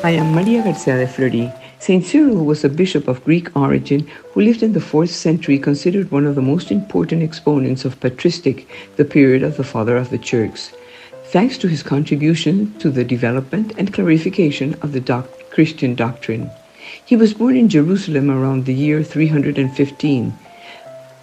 I am Maria Garcia de Fleury. Saint Cyril was a bishop of Greek origin who lived in the 4th century, considered one of the most important exponents of patristic, the period of the Father of the Church. Thanks to his contribution to the development and clarification of the Christian doctrine. He was born in Jerusalem around the year 315.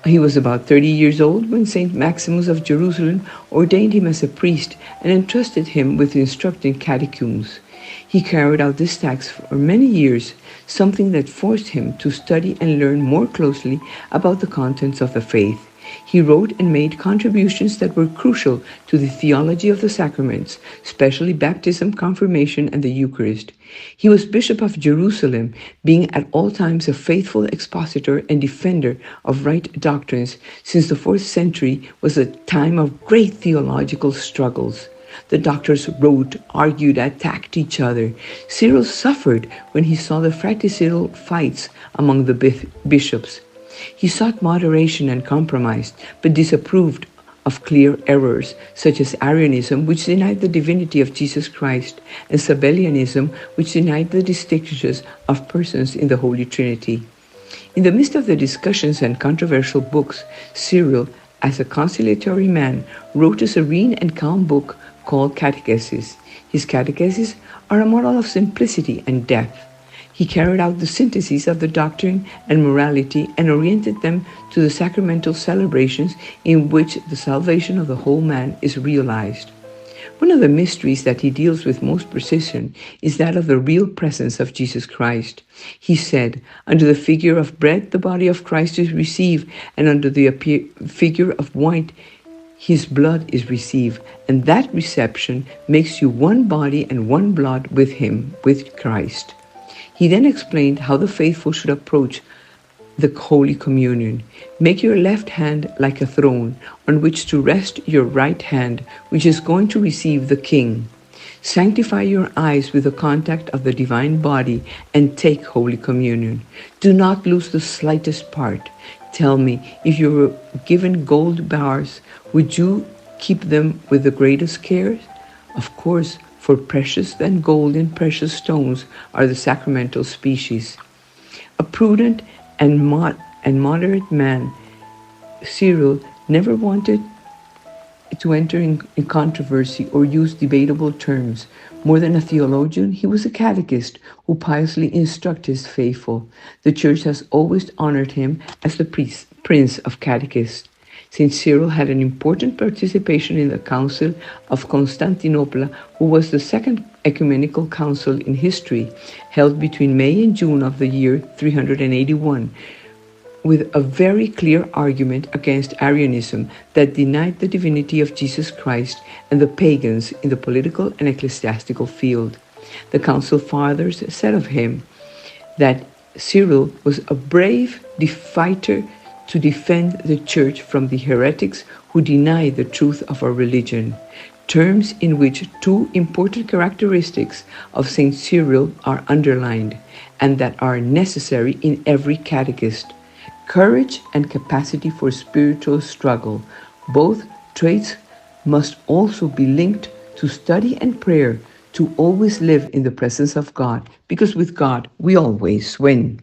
He was about 30 years old when Saint Maximus of Jerusalem ordained him as a priest and entrusted him with instructing catechumens. He carried out this task for many years, something that forced him to study and learn more closely about the contents of the faith. He wrote and made contributions that were crucial to the theology of the sacraments, especially baptism, confirmation, and the Eucharist. He was Bishop of Jerusalem, being at all times a faithful expositor and defender of right doctrines, since the 4th century was a time of great theological struggles. The doctors wrote, argued, attacked each other. Cyril suffered when he saw the fratricidal fights among the bishops. He sought moderation and compromise, but disapproved of clear errors, such as Arianism, which denied the divinity of Jesus Christ, and Sabellianism, which denied the distinctions of persons in the Holy Trinity. In the midst of the discussions and controversial books, Cyril, as a conciliatory man, wrote a serene and calm book called Catechesis. His catecheses are a model of simplicity and depth. He carried out the synthesis of the doctrine and morality and oriented them to the sacramental celebrations in which the salvation of the whole man is realized. One of the mysteries that he deals with most precision is that of the real presence of Jesus Christ. He said, under the figure of bread, the body of Christ is received, and under the figure of wine, his blood is received, and that reception makes you one body and one blood with him, with Christ. He then explained how the faithful should approach the Holy Communion. Make your left hand like a throne on which to rest your right hand, which is going to receive the King. Sanctify your eyes with the contact of the divine body and take Holy Communion. Do not lose the slightest part. Tell me, if you were given gold bars, would you keep them with the greatest care? Of course, for precious than gold and precious stones are the sacramental species. A prudent and moderate man, Cyril never wanted to enter in controversy or use debatable terms. More than a theologian, he was a catechist who piously instructed his faithful. The Church has always honored him as the Prince of Catechists. Saint Cyril had an important participation in the Council of Constantinople, who was the second ecumenical council in history, held between May and June of the year 381, with a very clear argument against Arianism that denied the divinity of Jesus Christ and the pagans in the political and ecclesiastical field. The council fathers said of him that Cyril was a brave fighter to defend the Church from the heretics who deny the truth of our religion, terms in which two important characteristics of Saint Cyril are underlined and that are necessary in every catechist: courage and capacity for spiritual struggle. Both traits must also be linked to study and prayer, to always live in the presence of God, because with God we always win.